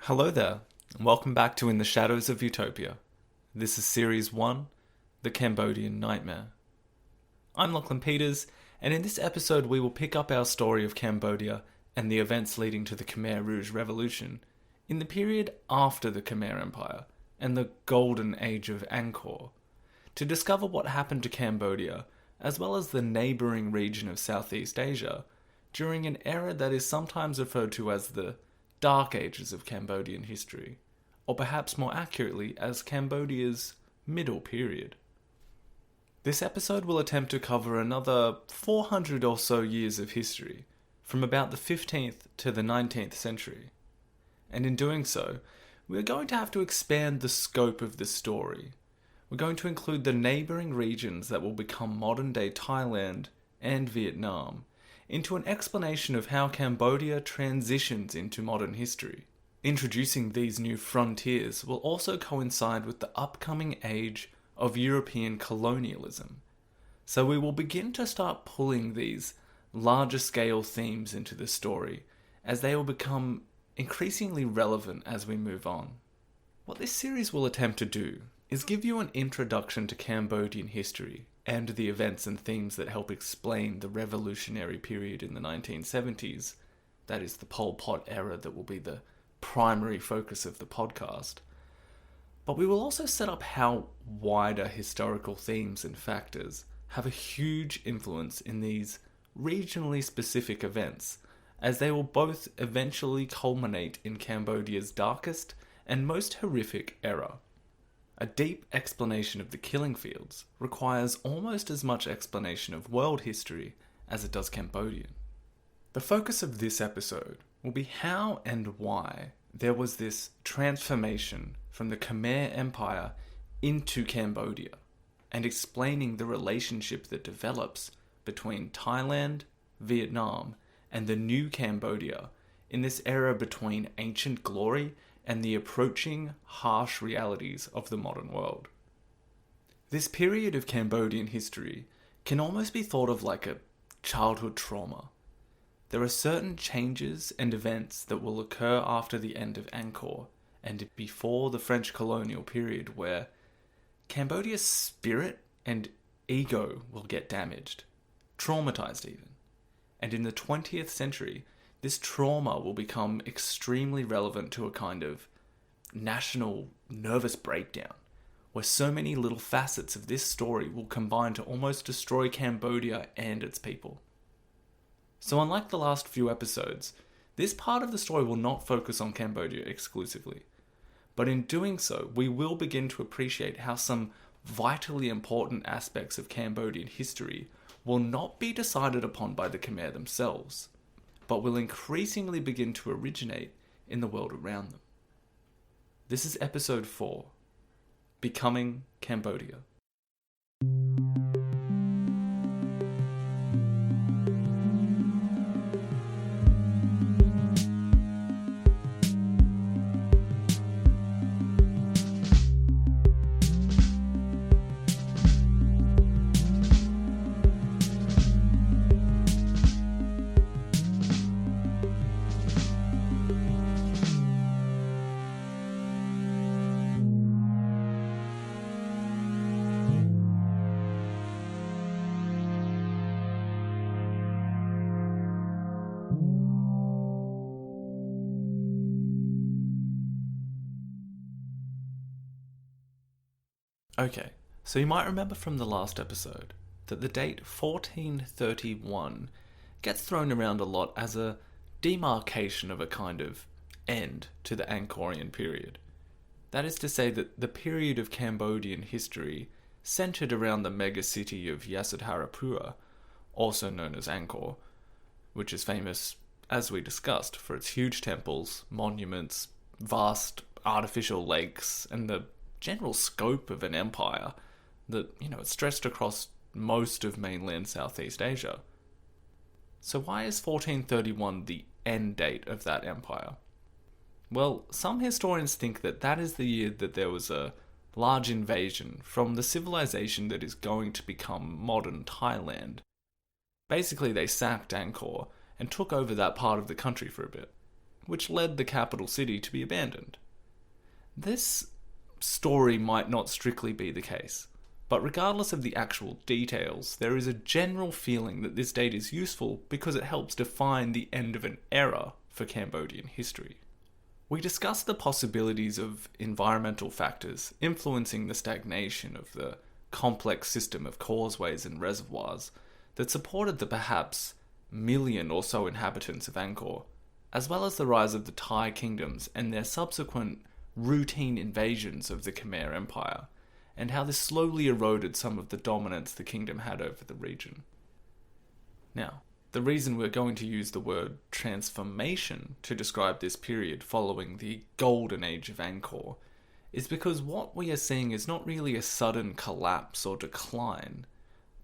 Hello there, and welcome back to In the Shadows of Utopia. This is Series 1, The Cambodian Nightmare. I'm Lachlan Peters, and in this episode we will pick up our story of Cambodia and the events leading to the Khmer Rouge Revolution in the period after the Khmer Empire and the Golden Age of Angkor, to discover what happened to Cambodia, as well as the neighbouring region of Southeast Asia, during an era that is sometimes referred to as the Dark Ages of Cambodian history, or perhaps more accurately as Cambodia's middle period. This episode will attempt to cover another 400 or so years of history, from about the 15th to the 19th century. And in doing so, we're going to have to expand the scope of the story. We're going to include the neighbouring regions that will become modern-day Thailand and Vietnam, into an explanation of how Cambodia transitions into modern history. Introducing these new frontiers will also coincide with the upcoming age of European colonialism. So we will begin to start pulling these larger scale themes into the story, as they will become increasingly relevant as we move on. What this series will attempt to do is give you an introduction to Cambodian history and the events and themes that help explain the revolutionary period in the 1970s, that is the Pol Pot era that will be the primary focus of the podcast. But we will also set up how wider historical themes and factors have a huge influence in these regionally specific events, as they will both eventually culminate in Cambodia's darkest and most horrific era. A deep explanation of the killing fields requires almost as much explanation of world history as it does Cambodian. The focus of this episode will be how and why there was this transformation from the Khmer Empire into Cambodia, and explaining the relationship that develops between Thailand, Vietnam, and the new Cambodia in this era between ancient glory and the approaching harsh realities of the modern world. This period of Cambodian history can almost be thought of like a childhood trauma. There are certain changes and events that will occur after the end of Angkor and before the French colonial period where Cambodia's spirit and ego will get damaged, traumatized even. And in the 20th century, this trauma will become extremely relevant to a kind of national nervous breakdown, where so many little facets of this story will combine to almost destroy Cambodia and its people. So unlike the last few episodes, this part of the story will not focus on Cambodia exclusively. But in doing so, we will begin to appreciate how some vitally important aspects of Cambodian history will not be decided upon by the Khmer themselves, but will increasingly begin to originate in the world around them. This is episode 4, Becoming Cambodia. Okay, so you might remember from the last episode that the date 1431 gets thrown around a lot as a demarcation of a kind of end to the Angkorian period. That is to say that the period of Cambodian history centered around the mega city of Yasodharapura, also known as Angkor, which is famous, as we discussed, for its huge temples, monuments, vast artificial lakes, and the general scope of an empire that, it stretched across most of mainland Southeast Asia. So why is 1431 the end date of that empire? Well, some historians think that that is the year that there was a large invasion from the civilization that is going to become modern Thailand. Basically, they sacked Angkor and took over that part of the country for a bit. which led the capital city to be abandoned. This story might not strictly be the case, but regardless of the actual details, there is a general feeling that this date is useful because it helps define the end of an era for Cambodian history. We discussed the possibilities of environmental factors influencing the stagnation of the complex system of causeways and reservoirs that supported the perhaps million or so inhabitants of Angkor, as well as the rise of the Thai kingdoms and their subsequent routine invasions of the Khmer Empire, and how this slowly eroded some of the dominance the kingdom had over the region. Now, the reason we're going to use the word transformation to describe this period following the golden age of Angkor is because what we are seeing is not really a sudden collapse or decline,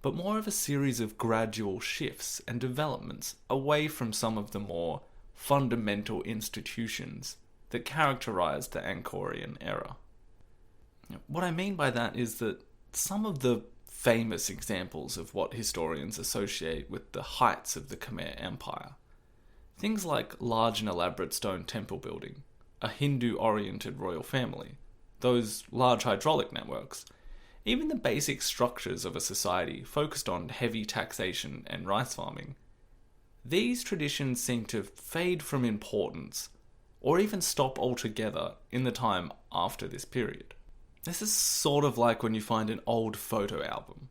but more of a series of gradual shifts and developments away from some of the more fundamental institutions that characterized the Angkorian era. What I mean by that is that some of the famous examples of what historians associate with the heights of the Khmer Empire, things like large and elaborate stone temple building, a Hindu-oriented royal family, those large hydraulic networks, even the basic structures of a society focused on heavy taxation and rice farming, these traditions seem to fade from importance or even stop altogether in the time after this period. This is sort of like when you find an old photo album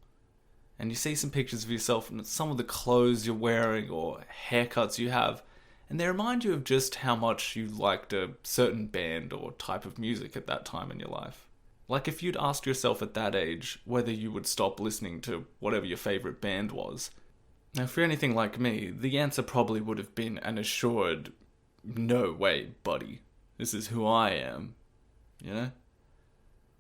and you see some pictures of yourself and some of the clothes you're wearing or haircuts you have, and they remind you of just how much you liked a certain band or type of music at that time in your life. Like if you'd asked yourself at that age whether you would stop listening to whatever your favorite band was. Now, if you're anything like me, the answer probably would have been an assured, no way, buddy. This is who I am. You know?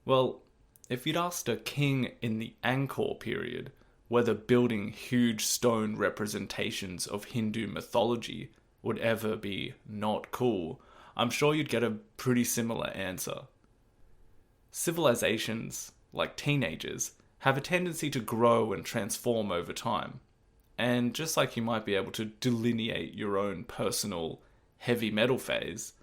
Well, if you'd asked a king in the Angkor period whether building huge stone representations of Hindu mythology would ever be not cool, I'm sure you'd get a pretty similar answer. Civilizations, like teenagers, have a tendency to grow and transform over time. And just like you might be able to delineate your own personal heavy metal phase,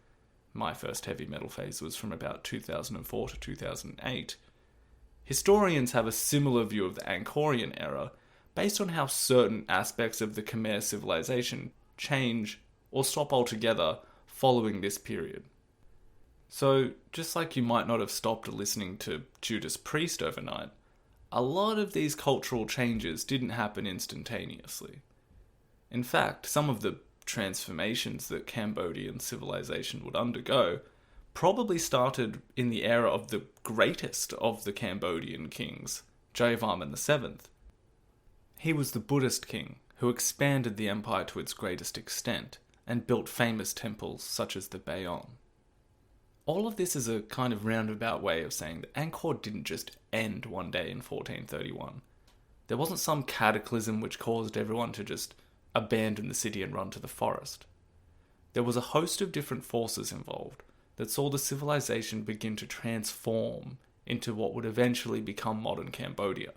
my first heavy metal phase was from about 2004 to 2008, historians have a similar view of the Angkorian era based on how certain aspects of the Khmer civilization change or stop altogether following this period. So, just like you might not have stopped listening to Judas Priest overnight, a lot of these cultural changes didn't happen instantaneously. In fact, some of the transformations that Cambodian civilization would undergo probably started in the era of the greatest of the Cambodian kings, Jayavarman VII. He was the Buddhist king who expanded the empire to its greatest extent and built famous temples such as the Bayon. All of this is a kind of roundabout way of saying that Angkor didn't just end one day in 1431. There wasn't some cataclysm which caused everyone to just abandon the city and run to the forest. There was a host of different forces involved that saw the civilization begin to transform into what would eventually become modern Cambodia.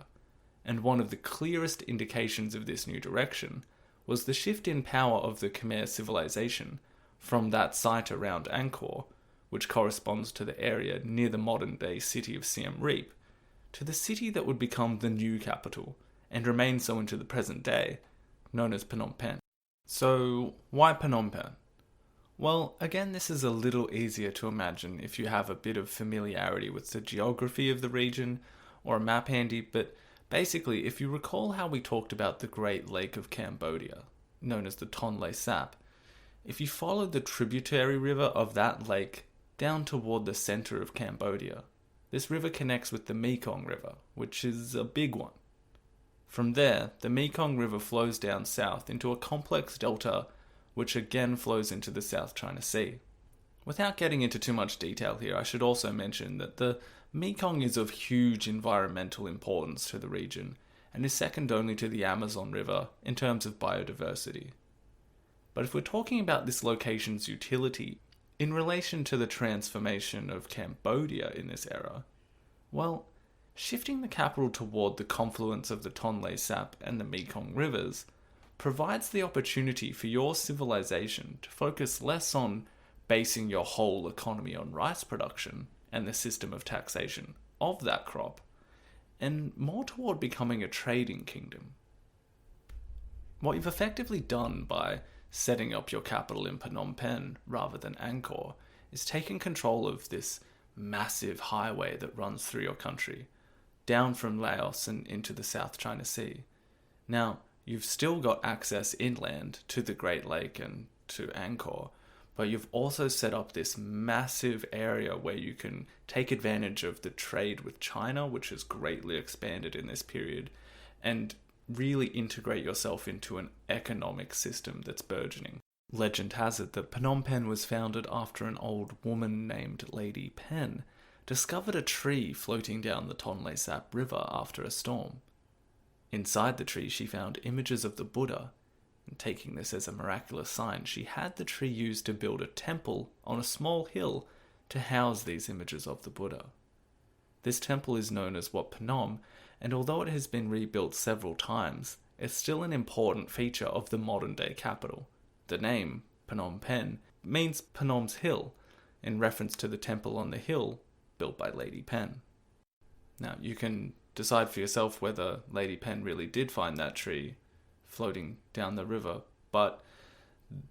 And one of the clearest indications of this new direction was the shift in power of the Khmer civilization from that site around Angkor, which corresponds to the area near the modern-day city of Siem Reap, to the city that would become the new capital, and remain so into the present day, known as Phnom Penh. So, why Phnom Penh? Well, again, this is a little easier to imagine if you have a bit of familiarity with the geography of the region, or a map handy, but basically, if you recall how we talked about the Great Lake of Cambodia, known as the Tonle Sap, if you followed the tributary river of that lake down toward the center of Cambodia, this river connects with the Mekong River, which is a big one. From there, the Mekong River flows down south into a complex delta, which again flows into the South China Sea. Without getting into too much detail here, I should also mention that the Mekong is of huge environmental importance to the region, and is second only to the Amazon River in terms of biodiversity. But if we're talking about this location's utility in relation to the transformation of Cambodia in this era, well, shifting the capital toward the confluence of the Tonle Sap and the Mekong rivers provides the opportunity for your civilization to focus less on basing your whole economy on rice production and the system of taxation of that crop, and more toward becoming a trading kingdom. What you've effectively done by setting up your capital in Phnom Penh rather than Angkor is taking control of this massive highway that runs through your country, down from Laos and into the South China Sea. Now, you've still got access inland to the Great Lake and to Angkor, but you've also set up this massive area where you can take advantage of the trade with China, which has greatly expanded in this period, and really integrate yourself into an economic system that's burgeoning. Legend has it that Phnom Penh was founded after an old woman named Lady Pen discovered a tree floating down the Tonle Sap River after a storm. Inside the tree she found images of the Buddha, and taking this as a miraculous sign, she had the tree used to build a temple on a small hill to house these images of the Buddha. This temple is known as Wat Phnom, and although it has been rebuilt several times, it's still an important feature of the modern-day capital. The name, Phnom Penh, means Pnom's hill, in reference to the temple on the hill built by Lady Pen. Now, you can decide for yourself whether Lady Pen really did find that tree floating down the river, but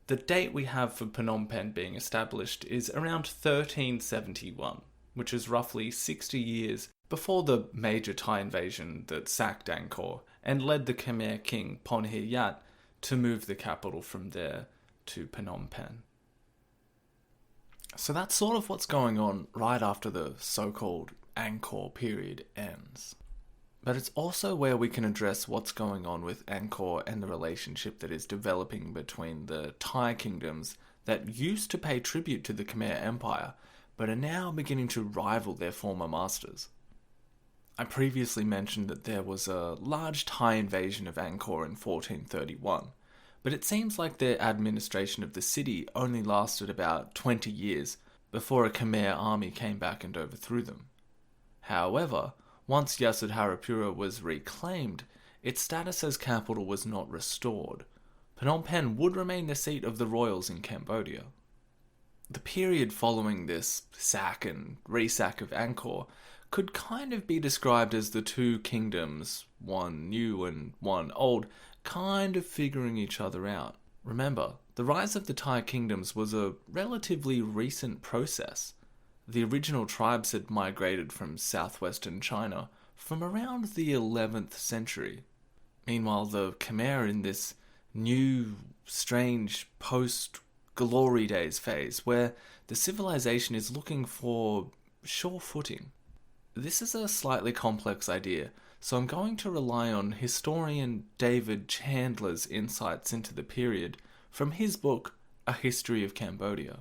the date we have for Phnom Penh being established is around 1371, which is roughly 60 years before the major Thai invasion that sacked Angkor and led the Khmer king Ponhiyat to move the capital from there to Phnom Penh. So that's sort of what's going on right after the so-called Angkor period ends. But it's also where we can address what's going on with Angkor and the relationship that is developing between the Thai kingdoms that used to pay tribute to the Khmer Empire, but are now beginning to rival their former masters. I previously mentioned that there was a large Thai invasion of Angkor in 1431, but it seems like their administration of the city only lasted about 20 years before a Khmer army came back and overthrew them. However, once Yasodharapura was reclaimed, its status as capital was not restored. Phnom Penh would remain the seat of the royals in Cambodia. The period following this sack and resack of Angkor could kind of be described as the two kingdoms, one new and one old, kind of figuring each other out. Remember, the rise of the Thai kingdoms was a relatively recent process. The original tribes had migrated from southwestern China from around the 11th century. Meanwhile, the Khmer in this new, strange, post-glory days phase, where the civilization is looking for sure footing. This is a slightly complex idea, so I'm going to rely on historian David Chandler's insights into the period from his book, A History of Cambodia.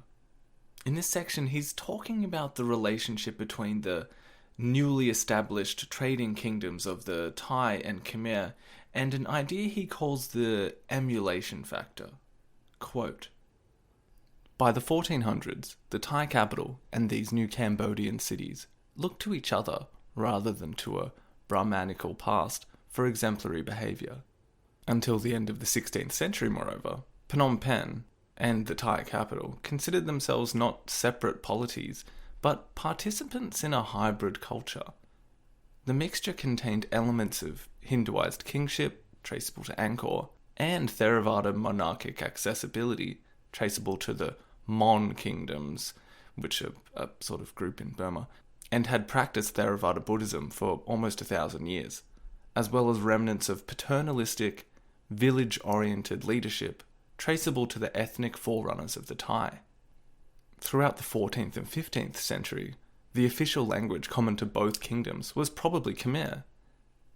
In this section, he's talking about the relationship between the newly established trading kingdoms of the Thai and Khmer and an idea he calls the emulation factor. Quote, "By the 1400s, the Thai capital and these new Cambodian cities looked to each other rather than to a Brahmanical past for exemplary behaviour. Until the end of the 16th century, moreover, Phnom Penh and the Thai capital considered themselves not separate polities, but participants in a hybrid culture. The mixture contained elements of Hinduized kingship, traceable to Angkor, and Theravada monarchic accessibility, traceable to the Mon kingdoms, which are a sort of group in Burma, and had practiced Theravada Buddhism for almost 1,000 years, as well as remnants of paternalistic, village-oriented leadership traceable to the ethnic forerunners of the Thai. Throughout the 14th and 15th century, the official language common to both kingdoms was probably Khmer.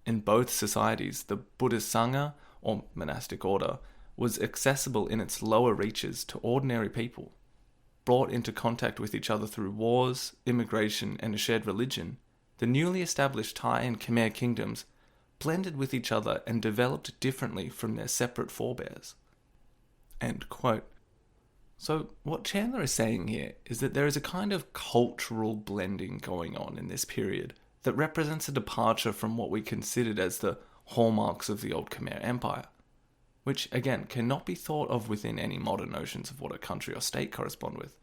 In both societies, the Buddhist Sangha, or monastic order, was accessible in its lower reaches to ordinary people. Brought into contact with each other through wars, immigration, and a shared religion, the newly established Thai and Khmer kingdoms blended with each other and developed differently from their separate forebears." End quote. So what Chandler is saying here is that there is a kind of cultural blending going on in this period that represents a departure from what we considered as the hallmarks of the old Khmer Empire, which again cannot be thought of within any modern notions of what a country or state correspond with.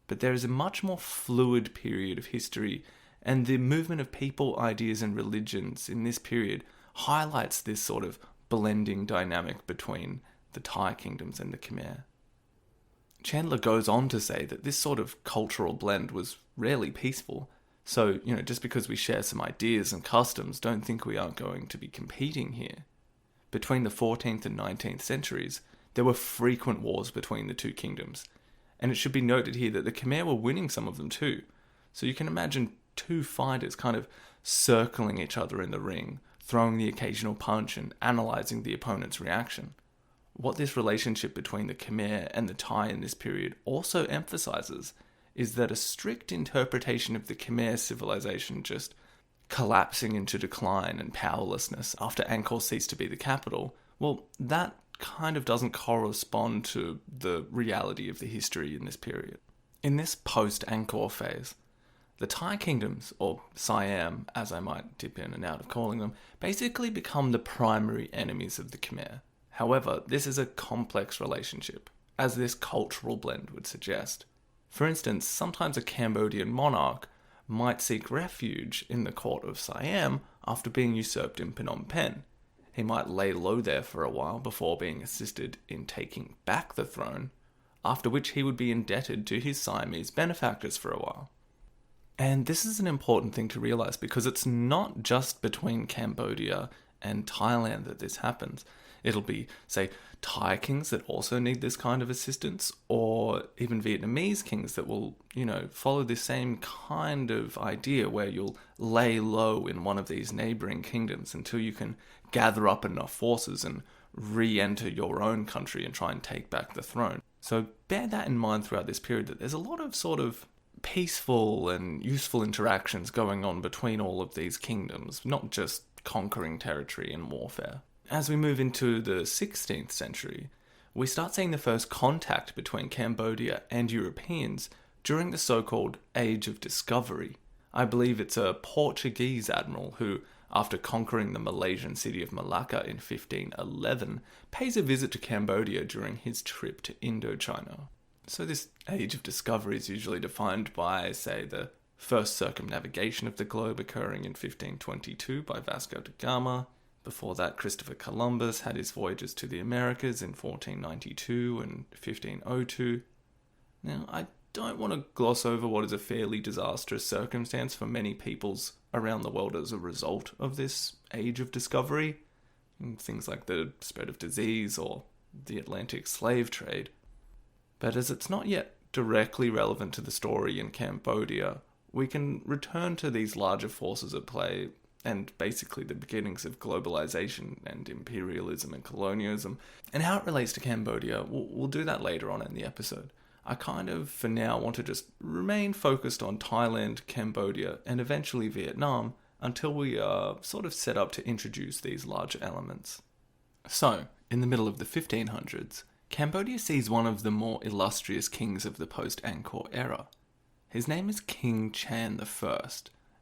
but there is a much more fluid period of history, and the movement of people, ideas, and religions in this period highlights this sort of blending dynamic between the Thai kingdoms and the Khmer. Chandler goes on to say that this sort of cultural blend was rarely peaceful. So, just because we share some ideas and customs, don't think we are going to be competing here. Between the 14th and 19th centuries, there were frequent wars between the two kingdoms. And it should be noted here that the Khmer were winning some of them too. So you can imagine two fighters kind of circling each other in the ring, throwing the occasional punch and analysing the opponent's reaction. What this relationship between the Khmer and the Thai in this period also emphasises is that a strict interpretation of the Khmer civilization just collapsing into decline and powerlessness after Angkor ceased to be the capital, well, that kind of doesn't correspond to the reality of the history in this period. In this post-Angkor phase, the Thai kingdoms, or Siam, as I might dip in and out of calling them, basically become the primary enemies of the Khmer. However, this is a complex relationship, as this cultural blend would suggest. For instance, sometimes a Cambodian monarch might seek refuge in the court of Siam after being usurped in Phnom Penh. He might lay low there for a while before being assisted in taking back the throne, after which he would be indebted to his Siamese benefactors for a while. And this is an important thing to realise because it's not just between Cambodia and Thailand that this happens. It'll be, say, Thai kings that also need this kind of assistance, or even Vietnamese kings that will, follow the same kind of idea where you'll lay low in one of these neighbouring kingdoms until you can gather up enough forces and re-enter your own country and try and take back the throne. So bear that in mind throughout this period, that there's a lot of sort of peaceful and useful interactions going on between all of these kingdoms, not just conquering territory and warfare. As we move into the 16th century, we start seeing the first contact between Cambodia and Europeans during the so-called Age of Discovery. I believe it's a Portuguese admiral who, after conquering the Malaysian city of Malacca in 1511, pays a visit to Cambodia during his trip to Indochina. So this Age of Discovery is usually defined by, say, the first circumnavigation of the globe occurring in 1522 by Vasco da Gama. Before that, Christopher Columbus had his voyages to the Americas in 1492 and 1502. Now, I don't want to gloss over what is a fairly disastrous circumstance for many peoples around the world as a result of this Age of Discovery. Things like the spread of disease or the Atlantic slave trade. But as it's not yet directly relevant to the story in Cambodia, we can return to these larger forces at play and basically the beginnings of globalization and imperialism and colonialism, and how it relates to Cambodia. We'll do that later on in the episode. I kind of, for now, want to just remain focused on Thailand, Cambodia, and eventually Vietnam until we are sort of set up to introduce these larger elements. So, in the middle of the 1500s, Cambodia sees one of the more illustrious kings of the post-Angkor era. His name is King Chan I,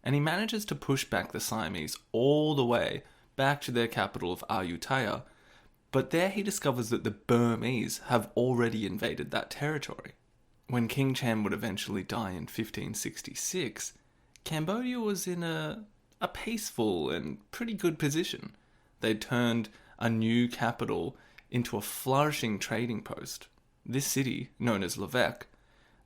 and he manages to push back the Siamese all the way back to their capital of Ayutthaya, but there he discovers that the Burmese have already invaded that territory. When King Chan would eventually die in 1566, Cambodia was in a peaceful and pretty good position. They'd turned a new capital into a flourishing trading post. This city, known as Levek,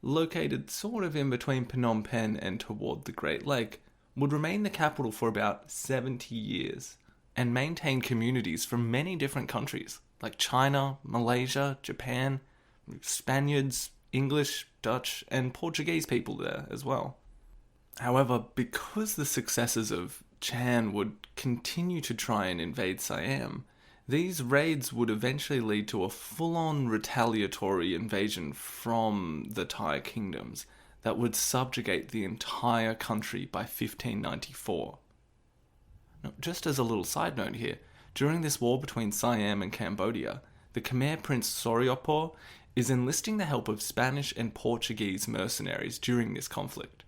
located sort of in between Phnom Penh and toward the Great Lake, would remain the capital for about 70 years and maintain communities from many different countries like China, Malaysia, Japan, Spaniards, English, Dutch, and Portuguese people there as well. However, because the successors of Chan would continue to try and invade Siam, these raids would eventually lead to a full-on retaliatory invasion from the Thai kingdoms that would subjugate the entire country by 1594. Now, just as a little side note here, during this war between Siam and Cambodia, the Khmer Prince Soryopo is enlisting the help of Spanish and Portuguese mercenaries during this conflict.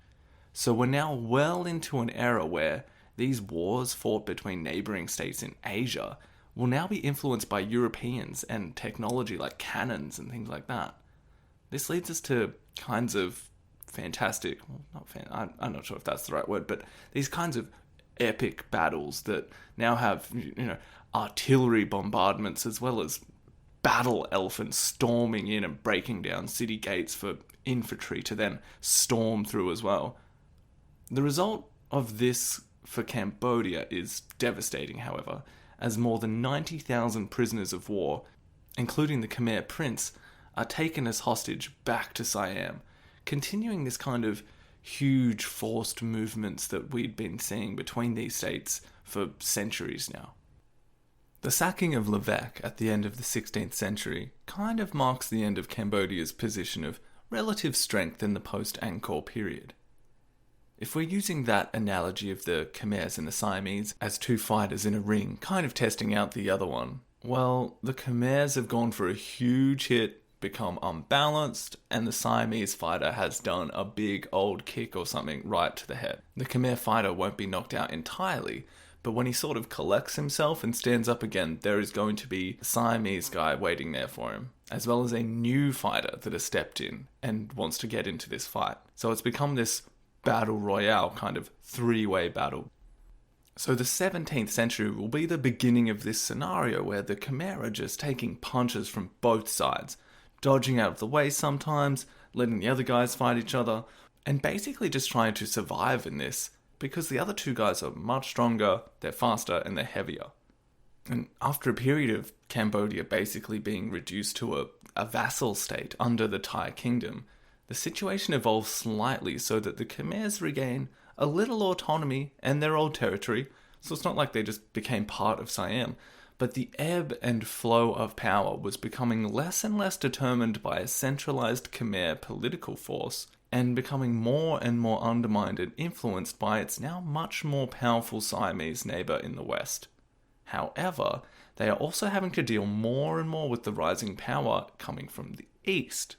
So we're now well into an era where these wars fought between neighbouring states in Asia will now be influenced by Europeans and technology like cannons and things like that. This leads us to kinds of fantastic, well, I'm not sure if that's the right word, but these kinds of epic battles that now have, artillery bombardments as well as battle elephants storming in and breaking down city gates for infantry to then storm through as well. The result of this for Cambodia is devastating, however, as more than 90,000 prisoners of war, including the Khmer prince, are taken as hostage back to Siam, continuing this kind of huge forced movements that we'd been seeing between these states for centuries now. The sacking of Levesque at the end of the 16th century kind of marks the end of Cambodia's position of relative strength in the post-Angkor period. If we're using that analogy of the Khmers and the Siamese as two fighters in a ring, kind of testing out the other one, well, the Khmers have gone for a huge hit, become unbalanced, and the Siamese fighter has done a big old kick or something right to the head. The Khmer fighter won't be knocked out entirely, but when he sort of collects himself and stands up again, there is going to be a Siamese guy waiting there for him, as well as a new fighter that has stepped in and wants to get into this fight. So it's become this battle royale kind of three-way battle. So the 17th century will be the beginning of this scenario where the Khmer are just taking punches from both sides, dodging out of the way sometimes, letting the other guys fight each other, and basically just trying to survive in this, because the other two guys are much stronger, they're faster, and they're heavier. And after a period of Cambodia basically being reduced to a vassal state under the Thai kingdom, the situation evolves slightly so that the Khmers regain a little autonomy and their old territory, so it's not like they just became part of Siam, but the ebb and flow of power was becoming less and less determined by a centralized Khmer political force and becoming more and more undermined and influenced by its now much more powerful Siamese neighbour in the west. However, they are also having to deal more and more with the rising power coming from the east.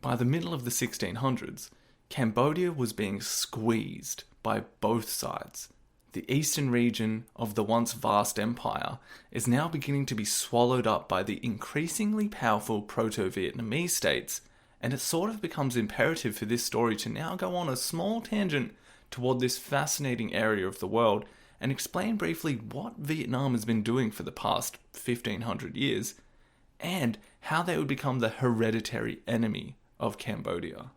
By the middle of the 1600s, Cambodia was being squeezed by both sides. The eastern region of the once vast empire is now beginning to be swallowed up by the increasingly powerful proto-Vietnamese states, and it sort of becomes imperative for this story to now go on a small tangent toward this fascinating area of the world and explain briefly what Vietnam has been doing for the past 1500 years, and how they would become the hereditary enemy of Cambodia.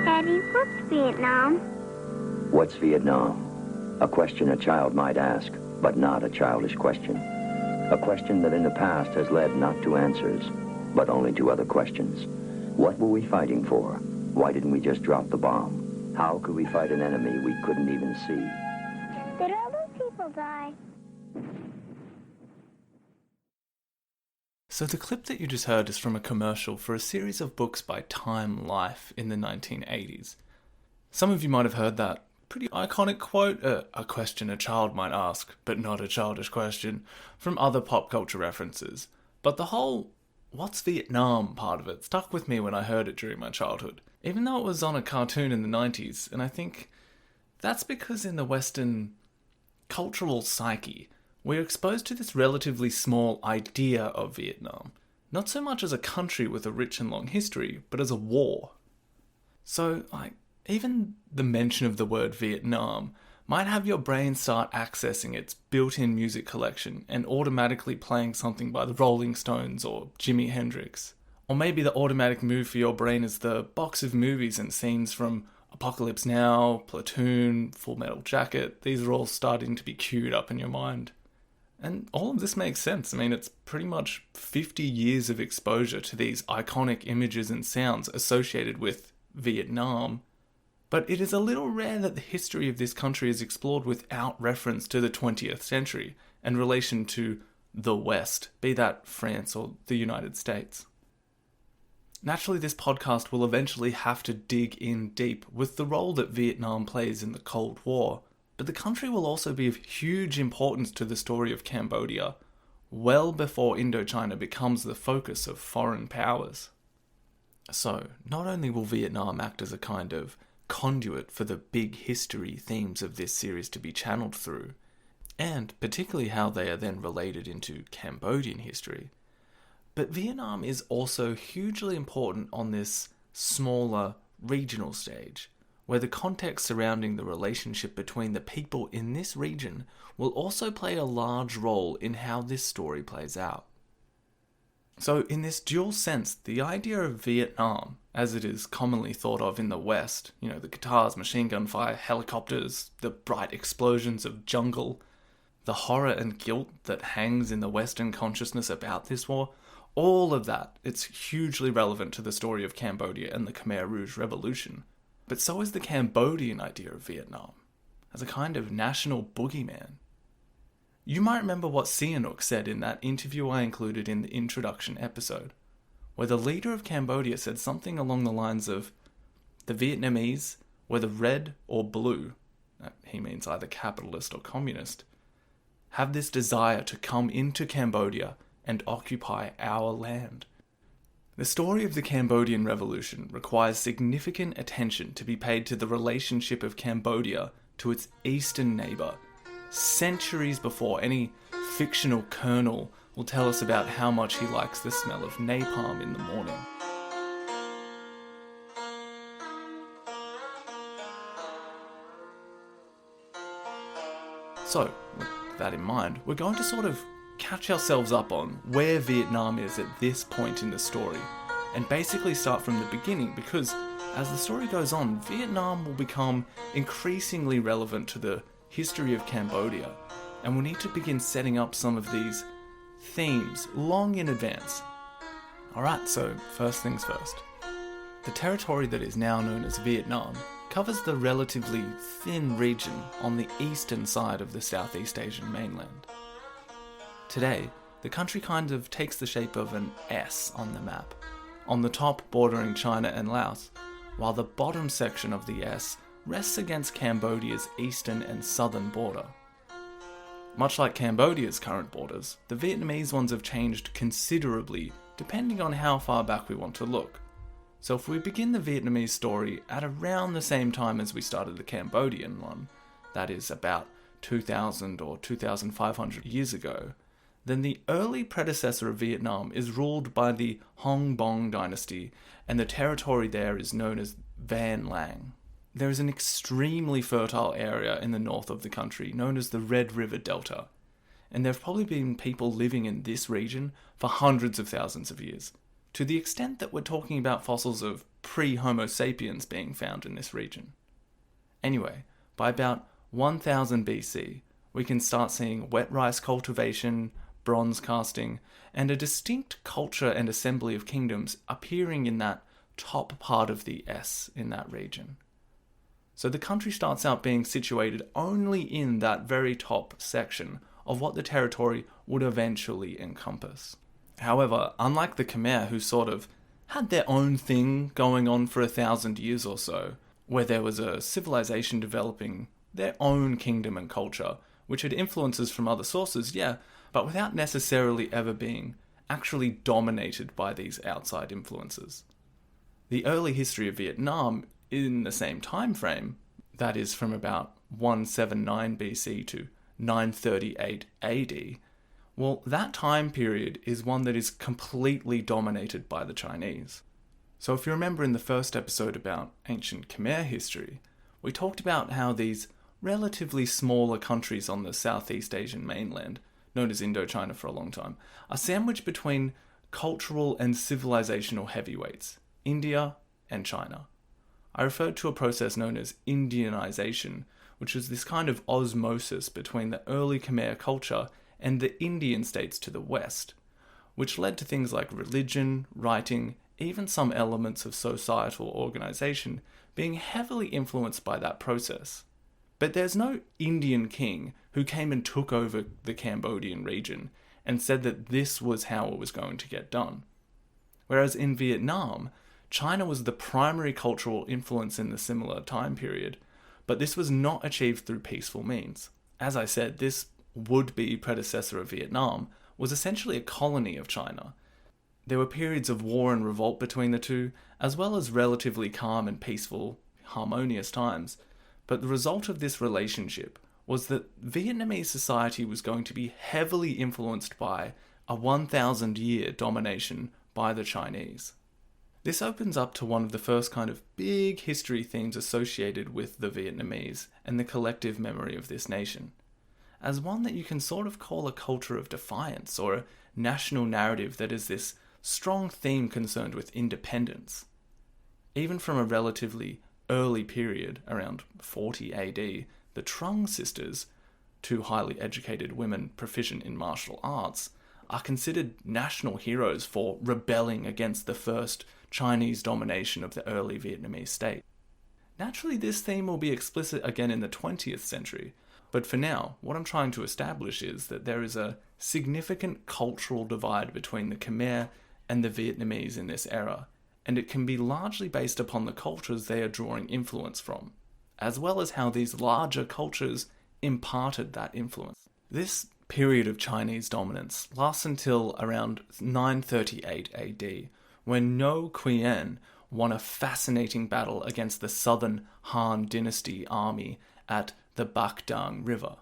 Daddy, what's Vietnam? What's Vietnam? A question a child might ask, but not a childish question. A question that in the past has led not to answers, but only to other questions. What were we fighting for? Why didn't we just drop the bomb? How could we fight an enemy we couldn't even see? Did all those people die? So the clip that you just heard is from a commercial for a series of books by Time Life in the 1980s. Some of you might have heard that pretty iconic quote, a question a child might ask, but not a childish question, from other pop culture references. But the whole "what's Vietnam" part of it stuck with me when I heard it during my childhood, even though it was on a cartoon in the 90s, and I think that's because in the Western cultural psyche, we're exposed to this relatively small idea of Vietnam, not so much as a country with a rich and long history, but as a war. So, even the mention of the word Vietnam might have your brain start accessing its built-in music collection and automatically playing something by the Rolling Stones or Jimi Hendrix. Or maybe the automatic move for your brain is the box of movies and scenes from Apocalypse Now, Platoon, Full Metal Jacket. These are all starting to be queued up in your mind. And all of this makes sense. I mean, it's pretty much 50 years of exposure to these iconic images and sounds associated with Vietnam, But it is a little rare that the history of this country is explored without reference to the 20th century and relation to the West, be that France or the United States. Naturally, this podcast will eventually have to dig in deep with the role that Vietnam plays in the Cold War, but the country will also be of huge importance to the story of Cambodia, well before Indochina becomes the focus of foreign powers. So, not only will Vietnam act as a kind of conduit for the big history themes of this series to be channeled through, and particularly how they are then related into Cambodian history, but Vietnam is also hugely important on this smaller regional stage, where the context surrounding the relationship between the people in this region will also play a large role in how this story plays out. So in this dual sense, the idea of Vietnam, as it is commonly thought of in the West, the guitars, machine gun fire, helicopters, the bright explosions of jungle, the horror and guilt that hangs in the Western consciousness about this war, all of that, it's hugely relevant to the story of Cambodia and the Khmer Rouge Revolution. But so is the Cambodian idea of Vietnam, as a kind of national boogeyman. You might remember what Sihanouk said in that interview I included in the introduction episode, where the leader of Cambodia said something along the lines of, the Vietnamese, whether red or blue, he means either capitalist or communist, have this desire to come into Cambodia and occupy our land. The story of the Cambodian Revolution requires significant attention to be paid to the relationship of Cambodia to its eastern neighbour, centuries before any fictional colonel will tell us about how much he likes the smell of napalm in the morning. So, with that in mind, we're going to sort of catch ourselves up on where Vietnam is at this point in the story, and basically start from the beginning, because as the story goes on, Vietnam will become increasingly relevant to the history of Cambodia, and we'll need to begin setting up some of these themes long in advance. Alright, so first things first. The territory that is now known as Vietnam covers the relatively thin region on the eastern side of the Southeast Asian mainland. Today, the country kind of takes the shape of an S on the map, on the top bordering China and Laos, while the bottom section of the S rests against Cambodia's eastern and southern border. Much like Cambodia's current borders, the Vietnamese ones have changed considerably depending on how far back we want to look. So if we begin the Vietnamese story at around the same time as we started the Cambodian one, that is about 2,000 or 2,500 years ago, then the early predecessor of Vietnam is ruled by the Hong Bong dynasty, and the territory there is known as Van Lang. There is an extremely fertile area in the north of the country known as the Red River Delta, and there have probably been people living in this region for hundreds of thousands of years, to the extent that we're talking about fossils of pre-Homo sapiens being found in this region. Anyway, by about 1000 BC, we can start seeing wet rice cultivation, bronze casting, and a distinct culture and assembly of kingdoms appearing in that top part of the S in that region. So the country starts out being situated only in that very top section of what the territory would eventually encompass. However, unlike the Khmer, who sort of had their own thing going on for 1,000 years or so, where there was a civilization developing their own kingdom and culture, which had influences from other sources, yeah, but without necessarily ever being actually dominated by these outside influences. The early history of Vietnam in the same time frame, that is from about 179 BC to 938 AD, well, that time period is one that is completely dominated by the Chinese. So if you remember in the first episode about ancient Khmer history, we talked about how these relatively smaller countries on the Southeast Asian mainland, known as Indochina for a long time, are sandwiched between cultural and civilizational heavyweights, India and China. I referred to a process known as Indianization, which was this kind of osmosis between the early Khmer culture and the Indian states to the west, which led to things like religion, writing, even some elements of societal organization being heavily influenced by that process. But there's no Indian king who came and took over the Cambodian region and said that this was how it was going to get done. Whereas in Vietnam, China was the primary cultural influence in the similar time period, but this was not achieved through peaceful means. As I said, this would-be predecessor of Vietnam was essentially a colony of China. There were periods of war and revolt between the two, as well as relatively calm and peaceful, harmonious times, but the result of this relationship was that Vietnamese society was going to be heavily influenced by a 1,000-year domination by the Chinese. This opens up to one of the first kind of big history themes associated with the Vietnamese and the collective memory of this nation, as one that you can sort of call a culture of defiance or a national narrative that is this strong theme concerned with independence. Even from a relatively early period, around 40 AD, the Trung sisters, two highly educated women proficient in martial arts, are considered national heroes for rebelling against the first Chinese domination of the early Vietnamese state. Naturally, this theme will be explicit again in the 20th century, but for now, what I'm trying to establish is that there is a significant cultural divide between the Khmer and the Vietnamese in this era, and it can be largely based upon the cultures they are drawing influence from, as well as how these larger cultures imparted that influence. This period of Chinese dominance lasts until around 938 AD, when No Quyen won a fascinating battle against the southern Han dynasty army at the Bac Dang River.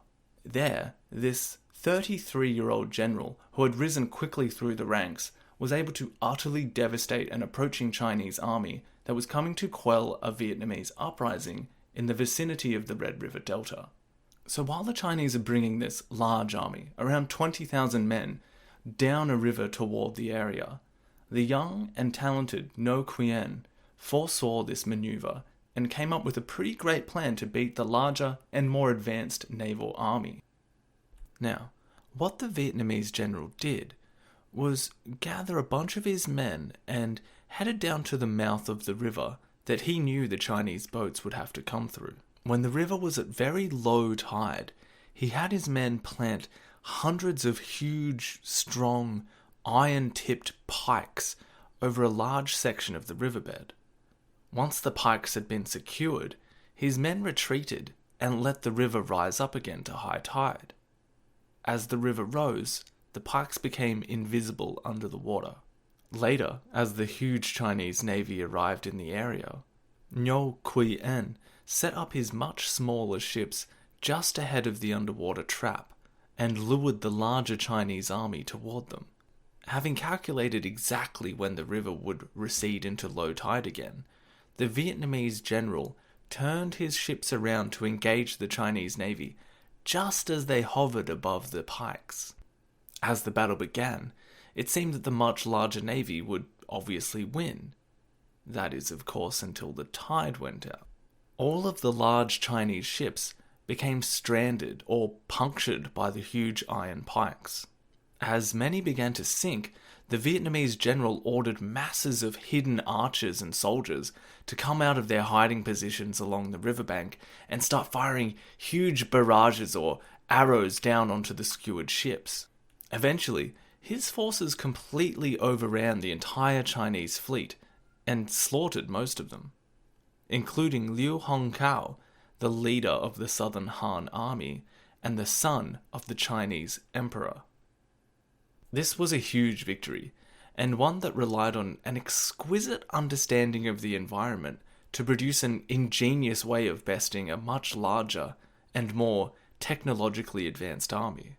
There, this 33-year-old general, who had risen quickly through the ranks, was able to utterly devastate an approaching Chinese army that was coming to quell a Vietnamese uprising in the vicinity of the Red River Delta. So while the Chinese are bringing this large army, around 20,000 men, down a river toward the area, the young and talented No Quyen foresaw this maneuver and came up with a pretty great plan to beat the larger and more advanced naval army. Now, what the Vietnamese general did was gather a bunch of his men and headed down to the mouth of the river that he knew the Chinese boats would have to come through. When the river was at very low tide, he had his men plant hundreds of huge, strong, iron-tipped pikes over a large section of the riverbed. Once the pikes had been secured, his men retreated and let the river rise up again to high tide. As the river rose, the pikes became invisible under the water. Later, as the huge Chinese navy arrived in the area, No Quyen set up his much smaller ships just ahead of the underwater trap and lured the larger Chinese army toward them. Having calculated exactly when the river would recede into low tide again, the Vietnamese general turned his ships around to engage the Chinese navy just as they hovered above the pikes. As the battle began, it seemed that the much larger navy would obviously win. That is, of course, until the tide went out. All of the large Chinese ships became stranded or punctured by the huge iron pikes. As many began to sink, the Vietnamese general ordered masses of hidden archers and soldiers to come out of their hiding positions along the riverbank and start firing huge barrages or arrows down onto the skewered ships. Eventually, his forces completely overran the entire Chinese fleet and slaughtered most of them, including Liu Hongkao, the leader of the southern Han army and the son of the Chinese emperor. This was a huge victory, and one that relied on an exquisite understanding of the environment to produce an ingenious way of besting a much larger and more technologically advanced army.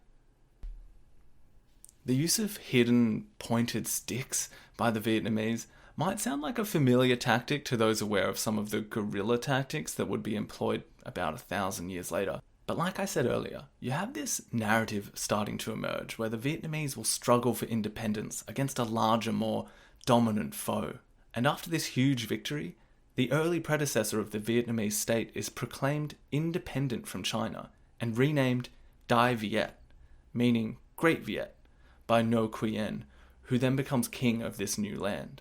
The use of hidden, pointed sticks by the Vietnamese might sound like a familiar tactic to those aware of some of the guerrilla tactics that would be employed about 1,000 years later. But like I said earlier, you have this narrative starting to emerge where the Vietnamese will struggle for independence against a larger, more dominant foe. And after this huge victory, the early predecessor of the Vietnamese state is proclaimed independent from China and renamed Dai Viet, meaning Great Viet, by No Quyen, who then becomes king of this new land.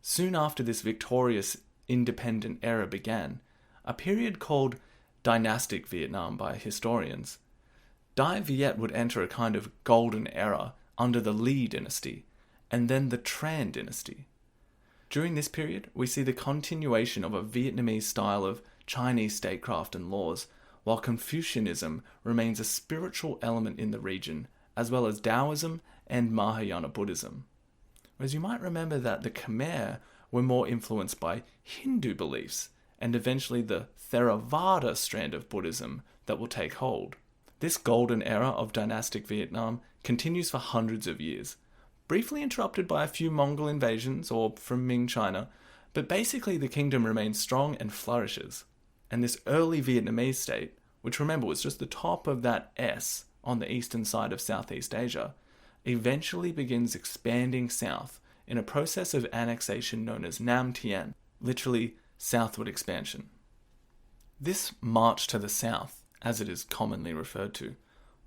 Soon after this victorious independent era began, a period called Dynastic Vietnam by historians. Dai Viet would enter a kind of golden era under the Le dynasty, and then the Tran dynasty. During this period, we see the continuation of a Vietnamese style of Chinese statecraft and laws, while Confucianism remains a spiritual element in the region, as well as Taoism and Mahayana Buddhism. Whereas you might remember that the Khmer were more influenced by Hindu beliefs, and eventually the Theravada strand of Buddhism that will take hold. This golden era of dynastic Vietnam continues for hundreds of years, briefly interrupted by a few Mongol invasions or from Ming China, but basically the kingdom remains strong and flourishes. And this early Vietnamese state, which remember was just the top of that S on the eastern side of Southeast Asia, eventually begins expanding south in a process of annexation known as Nam Tien, literally southward expansion. This march to the south, as it is commonly referred to,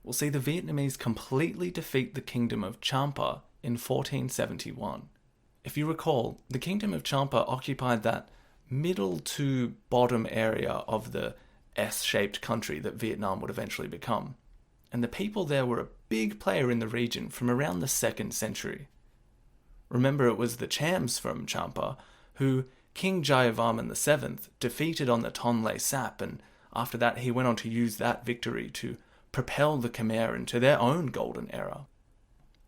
will see the Vietnamese completely defeat the kingdom of Champa in 1471. If you recall, the kingdom of Champa occupied that middle to bottom area of the S-shaped country that Vietnam would eventually become, and the people there were a big player in the region from around the 2nd century. Remember, it was the Chams from Champa who King Jayavarman VII defeated on the Tonle Sap, and after that he went on to use that victory to propel the Khmer into their own golden era.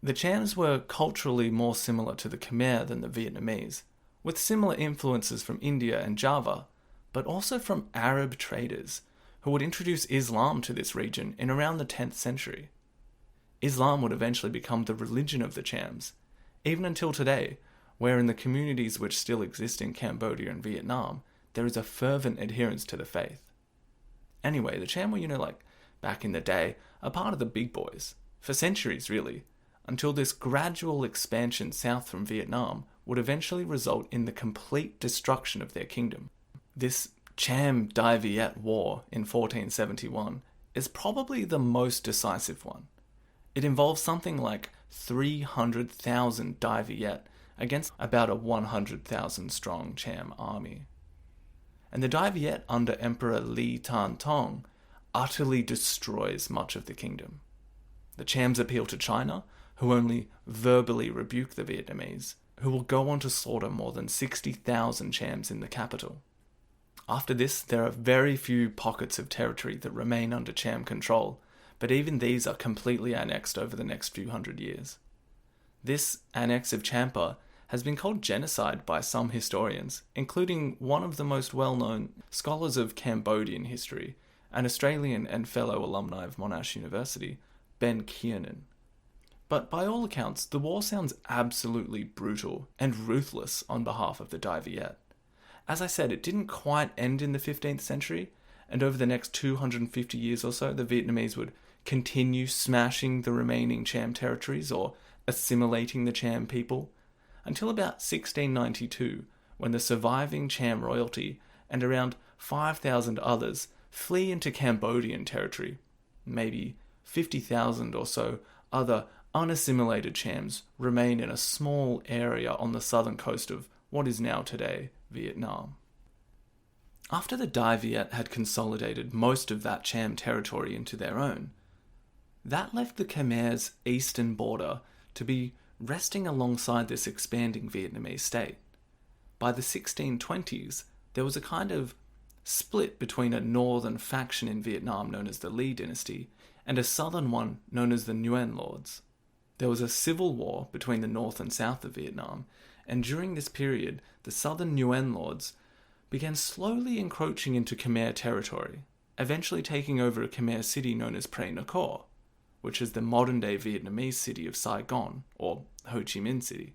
The Chams were culturally more similar to the Khmer than the Vietnamese, with similar influences from India and Java, but also from Arab traders who would introduce Islam to this region in around the 10th century. Islam would eventually become the religion of the Chams, even until today, where in the communities which still exist in Cambodia and Vietnam, there is a fervent adherence to the faith. Anyway, the Cham were, back in the day, a part of the big boys, for centuries really, until this gradual expansion south from Vietnam would eventually result in the complete destruction of their kingdom. This Cham Dai Viet War in 1471 is probably the most decisive one. It involves something like 300,000 Dai Viet against about a 100,000 strong Cham army. And the Dai Viet under Emperor Li Tan Tong utterly destroys much of the kingdom. The Chams appeal to China, who only verbally rebuke the Vietnamese, who will go on to slaughter more than 60,000 Chams in the capital. After this, there are very few pockets of territory that remain under Cham control, but even these are completely annexed over the next few hundred years. This annex of Champa has been called genocide by some historians, including one of the most well-known scholars of Cambodian history, an Australian and fellow alumni of Monash University, Ben Kiernan. But by all accounts, the war sounds absolutely brutal and ruthless on behalf of the Dai Viet. As I said, it didn't quite end in the 15th century, and over the next 250 years or so, the Vietnamese would continue smashing the remaining Cham territories or assimilating the Cham people, until about 1692, when the surviving Cham royalty and around 5,000 others flee into Cambodian territory. Maybe 50,000 or so other unassimilated Chams remain in a small area on the southern coast of what is now today Vietnam. After the Dai Viet had consolidated most of that Cham territory into their own, that left the Khmer's eastern border to be resting alongside this expanding Vietnamese state. By the 1620s, there was a kind of split between a northern faction in Vietnam known as the Le dynasty and a southern one known as the Nguyen Lords. There was a civil war between the north and south of Vietnam, and during this period, the southern Nguyen Lords began slowly encroaching into Khmer territory, eventually taking over a Khmer city known as Pre Angkor, which is the modern-day Vietnamese city of Saigon, or Ho Chi Minh City.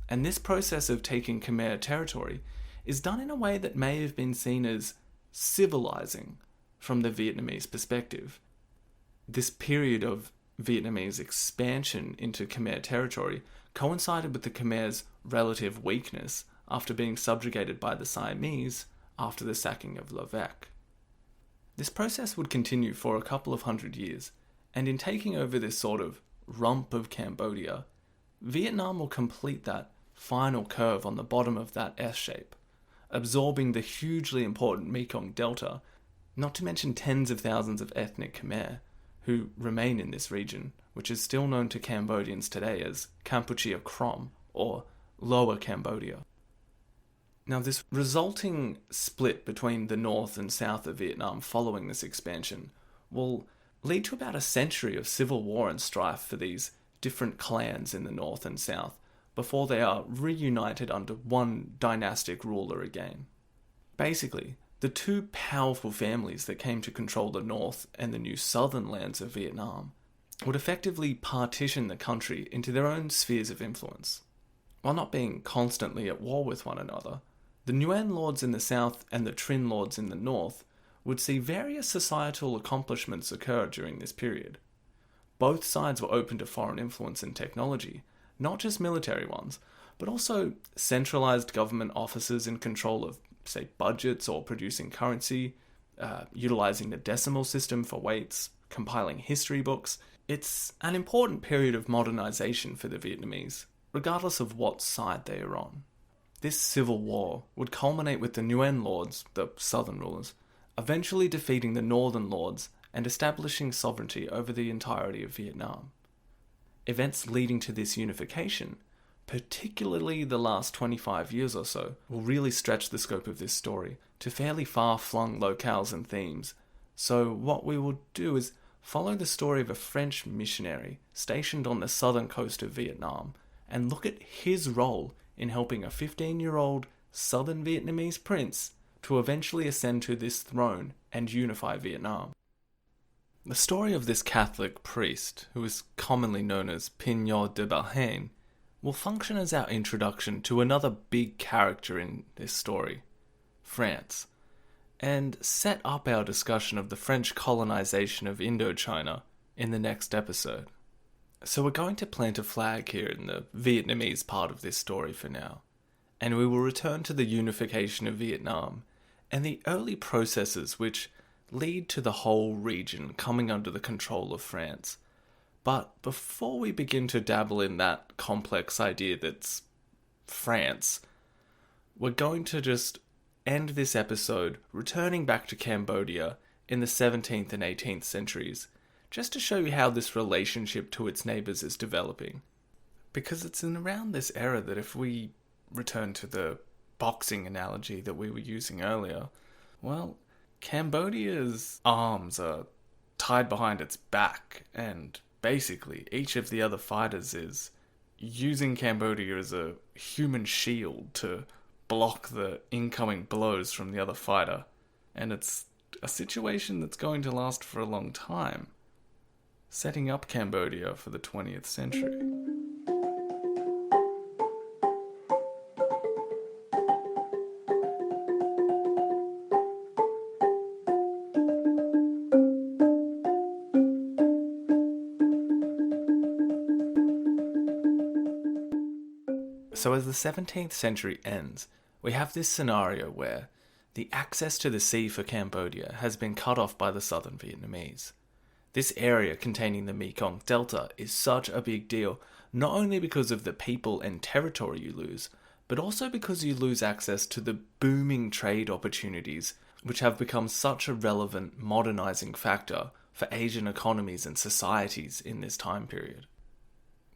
And this process of taking Khmer territory is done in a way that may have been seen as civilizing from the Vietnamese perspective. This period of Vietnamese expansion into Khmer territory coincided with the Khmer's relative weakness after being subjugated by the Siamese after the sacking of La Vec. This process would continue for a couple of hundred years, and in taking over this sort of rump of Cambodia, Vietnam will complete that final curve on the bottom of that S shape, absorbing the hugely important Mekong Delta, not to mention tens of thousands of ethnic Khmer who remain in this region, which is still known to Cambodians today as Kampuchea Krom, or Lower Cambodia. Now, this resulting split between the north and south of Vietnam following this expansion will lead to about a century of civil war and strife for these different clans in the north and south before they are reunited under one dynastic ruler again. Basically, the two powerful families that came to control the north and the new southern lands of Vietnam would effectively partition the country into their own spheres of influence. While not being constantly at war with one another, the Nguyen lords in the south and the Trinh lords in the north would see various societal accomplishments occur during this period. Both sides were open to foreign influence and technology, not just military ones, but also centralized government offices in control of, say, budgets or producing currency, utilizing the decimal system for weights, compiling history books. It's an important period of modernization for the Vietnamese, regardless of what side they are on. This civil war would culminate with the Nguyen lords, the southern rulers, eventually defeating the northern lords and establishing sovereignty over the entirety of Vietnam. Events leading to this unification, particularly the last 25 years or so, will really stretch the scope of this story to fairly far-flung locales and themes. So what we will do is follow the story of a French missionary stationed on the southern coast of Vietnam and look at his role in helping a 15-year-old southern Vietnamese prince to eventually ascend to this throne and unify Vietnam. The story of this Catholic priest, who is commonly known as Pignot de Balhain, will function as our introduction to another big character in this story, France, and set up our discussion of the French colonization of Indochina in the next episode. So we're going to plant a flag here in the Vietnamese part of this story for now, and we will return to the unification of Vietnam and the early processes which lead to the whole region coming under the control of France. But before we begin to dabble in that complex idea that's France, we're going to just end this episode returning back to Cambodia in the 17th and 18th centuries, just to show you how this relationship to its neighbours is developing. Because it's in around this era that, if we return to the boxing analogy that we were using earlier, well, Cambodia's arms are tied behind its back, and basically each of the other fighters is using Cambodia as a human shield to block the incoming blows from the other fighter. And it's a situation that's going to last for a long time, setting up Cambodia for the 20th century. So as the 17th century ends, we have this scenario where the access to the sea for Cambodia has been cut off by the southern Vietnamese. This area containing the Mekong Delta is such a big deal, not only because of the people and territory you lose, but also because you lose access to the booming trade opportunities which have become such a relevant modernizing factor for Asian economies and societies in this time period.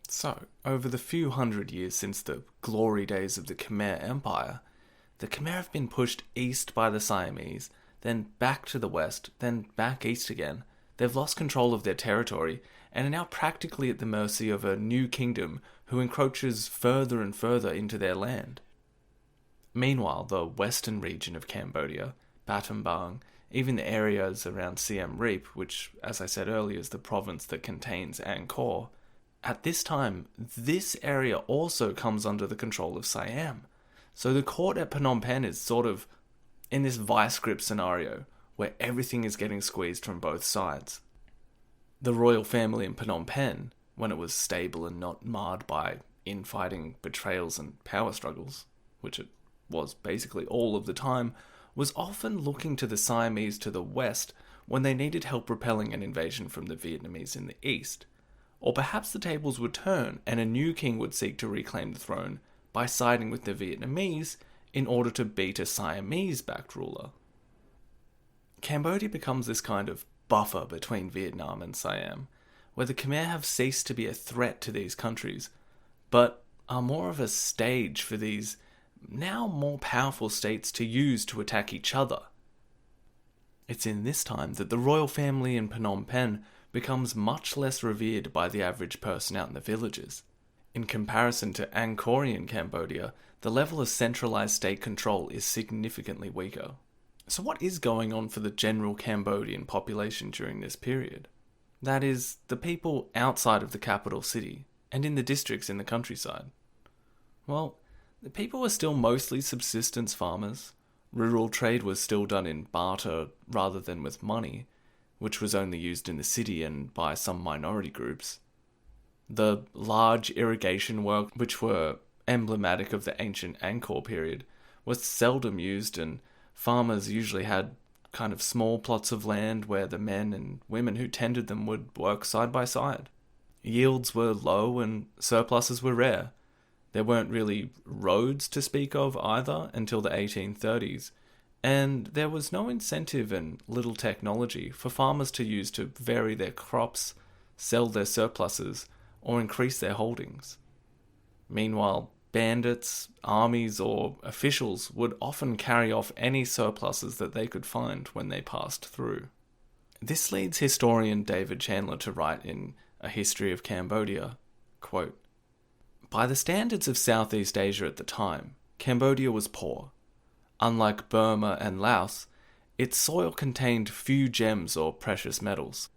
So, over the few hundred years since the glory days of the Khmer Empire, the Khmer have been pushed east by the Siamese, then back to the west, then back east again. They've lost control of their territory and are now practically at the mercy of a new kingdom who encroaches further and further into their land. Meanwhile, the western region of Cambodia, Battambang, even the areas around Siem Reap, which, as I said earlier, is the province that contains Angkor, at this time, this area also comes under the control of Siam. So the court at Phnom Penh is sort of in this vice grip scenario where everything is getting squeezed from both sides. The royal family in Phnom Penh, when it was stable and not marred by infighting, betrayals and power struggles, which it was basically all of the time, was often looking to the Siamese to the west when they needed help repelling an invasion from the Vietnamese in the east. Or perhaps the tables would turn and a new king would seek to reclaim the throne by siding with the Vietnamese in order to beat a Siamese-backed ruler. Cambodia becomes this kind of buffer between Vietnam and Siam, where the Khmer have ceased to be a threat to these countries, but are more of a stage for these now more powerful states to use to attack each other. It's in this time that the royal family in Phnom Penh becomes much less revered by the average person out in the villages. In comparison to Angkor in Cambodia, the level of centralized state control is significantly weaker. So what is going on for the general Cambodian population during this period? That is, the people outside of the capital city and in the districts in the countryside. Well, the people were still mostly subsistence farmers. Rural trade was still done in barter rather than with money, which was only used in the city and by some minority groups. The large irrigation work, which were emblematic of the ancient Angkor period, was seldom used, and farmers usually had kind of small plots of land where the men and women who tended them would work side by side. Yields were low and surpluses were rare. There weren't really roads to speak of either until the 1830s, and there was no incentive and little technology for farmers to use to vary their crops, sell their surpluses, or increase their holdings. Meanwhile, bandits, armies, or officials would often carry off any surpluses that they could find when they passed through. This leads historian David Chandler to write in A History of Cambodia, quote, "By the standards of Southeast Asia at the time, Cambodia was poor. Unlike Burma and Laos, its soil contained few gems or precious metals.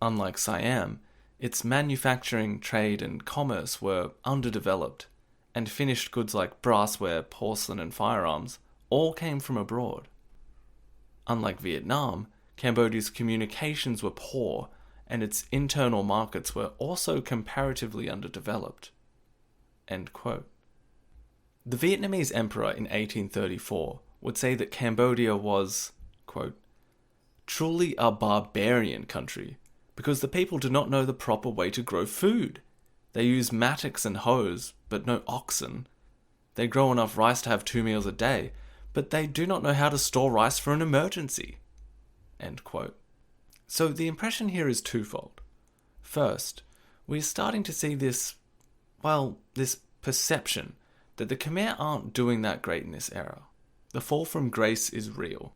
Unlike Siam, its manufacturing, trade, and commerce were underdeveloped, and finished goods like brassware, porcelain, and firearms all came from abroad. Unlike Vietnam, Cambodia's communications were poor, and its internal markets were also comparatively underdeveloped." End quote. The Vietnamese emperor in 1834 would say that Cambodia was, quote, "truly a barbarian country, because the people do not know the proper way to grow food. They use mattocks and hoes, but no oxen. They grow enough rice to have 2 meals a day, but they do not know how to store rice for an emergency." End quote. So the impression here is twofold. First, we're starting to see this perception that the Khmer aren't doing that great in this era. The fall from grace is real.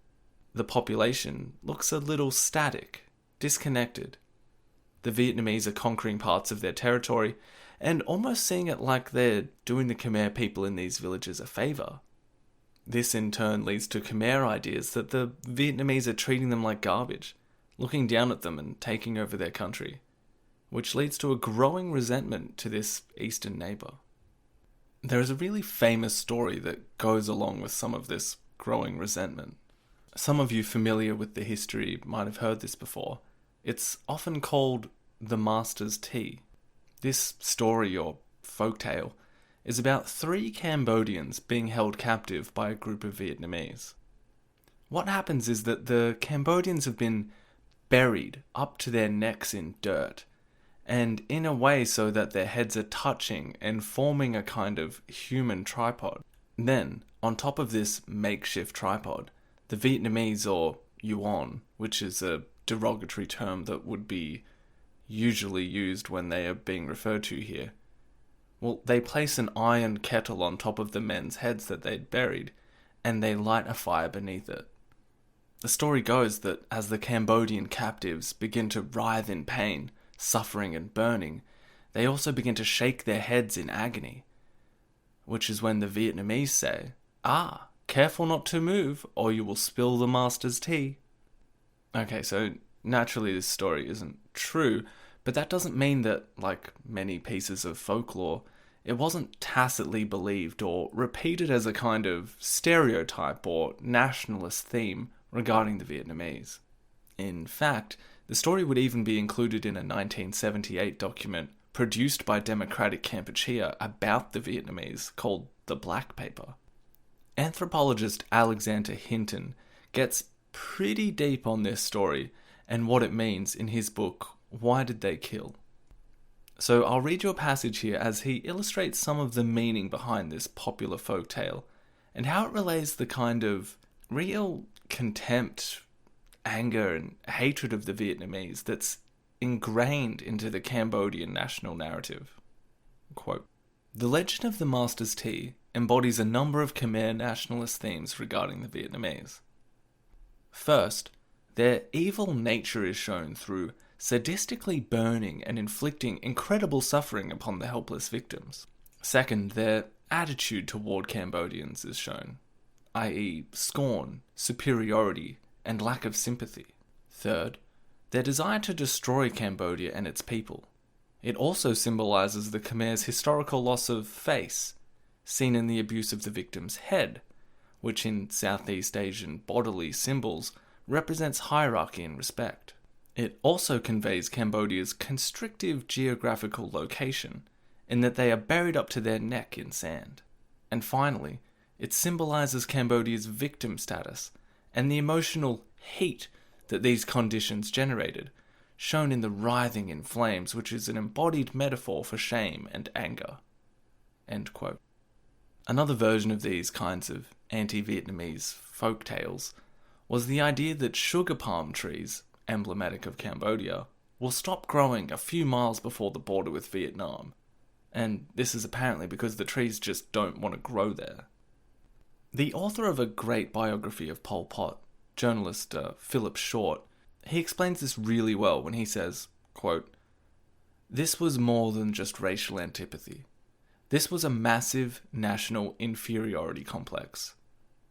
The population looks a little static, disconnected. The Vietnamese are conquering parts of their territory and almost seeing it like they're doing the Khmer people in these villages a favour. This in turn leads to Khmer ideas that the Vietnamese are treating them like garbage, looking down at them and taking over their country, which leads to a growing resentment to this eastern neighbour. There is a really famous story that goes along with some of this growing resentment. Some of you familiar with the history might have heard this before. It's often called the Master's Tea. This story, or folktale, is about 3 Cambodians being held captive by a group of Vietnamese. What happens is that the Cambodians have been buried up to their necks in dirt, and in a way so that their heads are touching and forming a kind of human tripod. Then, on top of this makeshift tripod, the Vietnamese, or Yuan, which is a derogatory term that would be usually used when they are being referred to here, well, they place an iron kettle on top of the men's heads that they'd buried, and they light a fire beneath it. The story goes that as the Cambodian captives begin to writhe in pain, suffering and burning, they also begin to shake their heads in agony, which is when the Vietnamese say, "Ah, careful not to move, or you will spill the master's tea." Okay, so naturally this story isn't true, but that doesn't mean that, like many pieces of folklore, it wasn't tacitly believed or repeated as a kind of stereotype or nationalist theme regarding the Vietnamese. In fact, the story would even be included in a 1978 document produced by Democratic Kampuchea about the Vietnamese called The Black Paper. Anthropologist Alexander Hinton gets pretty deep on this story and what it means in his book, Why Did They Kill? So I'll read you a passage here as he illustrates some of the meaning behind this popular folktale and how it relays the kind of real contempt, anger and hatred of the Vietnamese that's ingrained into the Cambodian national narrative. Quote, "The legend of the Master's Tea embodies a number of Khmer nationalist themes regarding the Vietnamese. First, their evil nature is shown through sadistically burning and inflicting incredible suffering upon the helpless victims. Second, their attitude toward Cambodians is shown, i.e. scorn, superiority, and lack of sympathy. Third, their desire to destroy Cambodia and its people. It also symbolizes the Khmer's historical loss of face, seen in the abuse of the victim's head, which in Southeast Asian bodily symbols represents hierarchy and respect. It also conveys Cambodia's constrictive geographical location, in that they are buried up to their neck in sand. And finally, it symbolizes Cambodia's victim status and the emotional heat that these conditions generated, shown in the writhing in flames, which is an embodied metaphor for shame and anger." End quote. Another version of these kinds of anti-Vietnamese folk tales was the idea that sugar palm trees, emblematic of Cambodia, will stop growing a few miles before the border with Vietnam, and this is apparently because the trees just don't want to grow there. The author of a great biography of Pol Pot, journalist Philip Short, he explains this really well when he says, quote, "This was more than just racial antipathy. This was a massive national inferiority complex,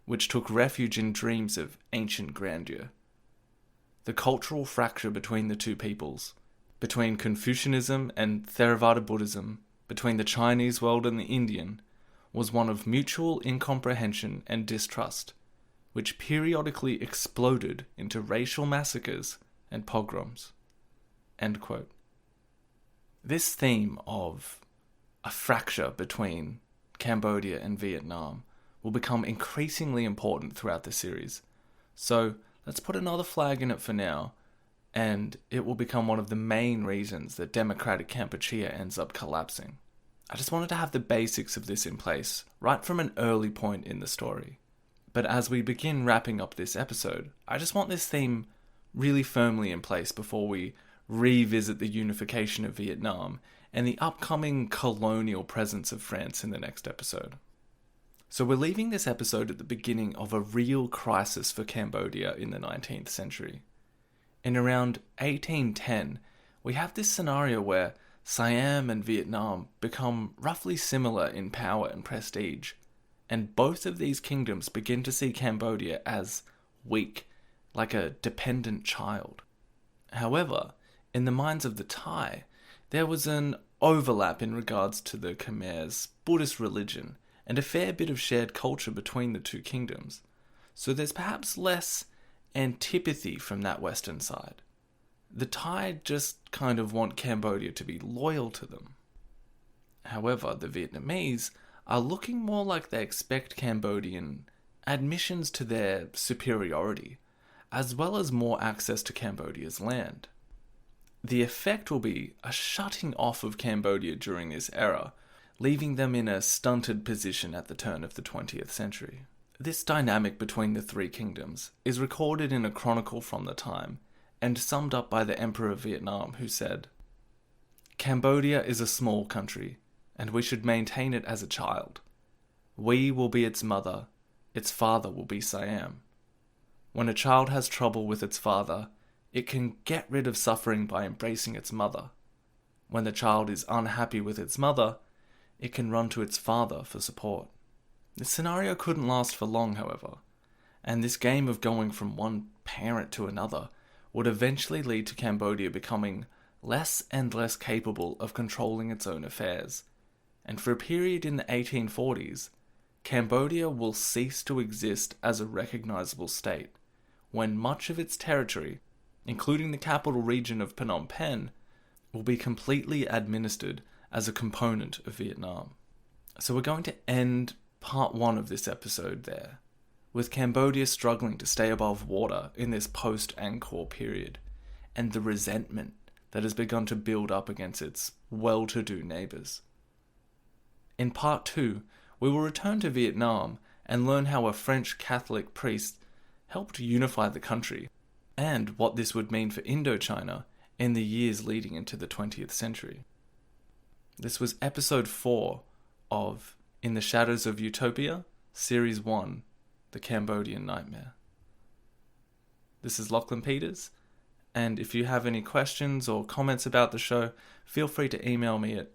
which took refuge in dreams of ancient grandeur. The cultural fracture between the two peoples, between Confucianism and Theravada Buddhism, between the Chinese world and the Indian, was one of mutual incomprehension and distrust, which periodically exploded into racial massacres and pogroms." End quote. This theme of a fracture between Cambodia and Vietnam will become increasingly important throughout the series. So let's put another flag in it for now, and it will become one of the main reasons that democratic Kampuchea ends up collapsing. I just wanted to have the basics of this in place right from an early point in the story. But as we begin wrapping up this episode, I just want this theme really firmly in place before we revisit the unification of Vietnam and the upcoming colonial presence of France in the next episode. So we're leaving this episode at the beginning of a real crisis for Cambodia in the 19th century. In around 1810, we have this scenario where Siam and Vietnam become roughly similar in power and prestige, and both of these kingdoms begin to see Cambodia as weak, like a dependent child. However, in the minds of the Thai, there was an overlap in regards to the Khmer's Buddhist religion and a fair bit of shared culture between the two kingdoms, so there's perhaps less antipathy from that western side. The Thai just kind of want Cambodia to be loyal to them. However, the Vietnamese are looking more like they expect Cambodian admissions to their superiority, as well as more access to Cambodia's land. The effect will be a shutting off of Cambodia during this era, leaving them in a stunted position at the turn of the 20th century. This dynamic between the three kingdoms is recorded in a chronicle from the time, and summed up by the Emperor of Vietnam, who said, "Cambodia is a small country, and we should maintain it as a child. We will be its mother, its father will be Siam. When a child has trouble with its father, it can get rid of suffering by embracing its mother. When the child is unhappy with its mother, it can run to its father for support." This scenario couldn't last for long, however, and this game of going from one parent to another would eventually lead to Cambodia becoming less and less capable of controlling its own affairs, and for a period in the 1840s, Cambodia will cease to exist as a recognizable state, when much of its territory, including the capital region of Phnom Penh, will be completely administered as a component of Vietnam. So we're going to end part 1 of this episode there, with Cambodia struggling to stay above water in this post-Angkor period, and the resentment that has begun to build up against its well-to-do neighbours. In part 2, we will return to Vietnam and learn how a French Catholic priest helped unify the country, and what this would mean for Indochina in the years leading into the 20th century. This was episode 4 of In the Shadows of Utopia, Series 1, The Cambodian Nightmare. This is Lachlan Peters, and if you have any questions or comments about the show, feel free to email me at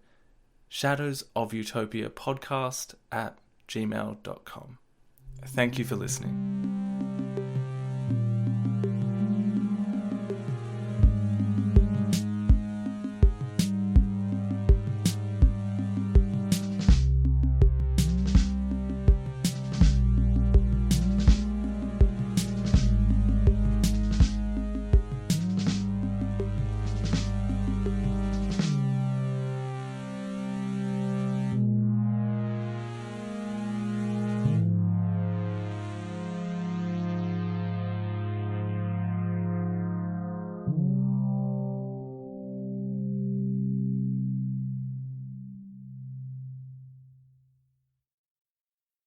shadowsofutopiapodcast@gmail.com. Thank you for listening.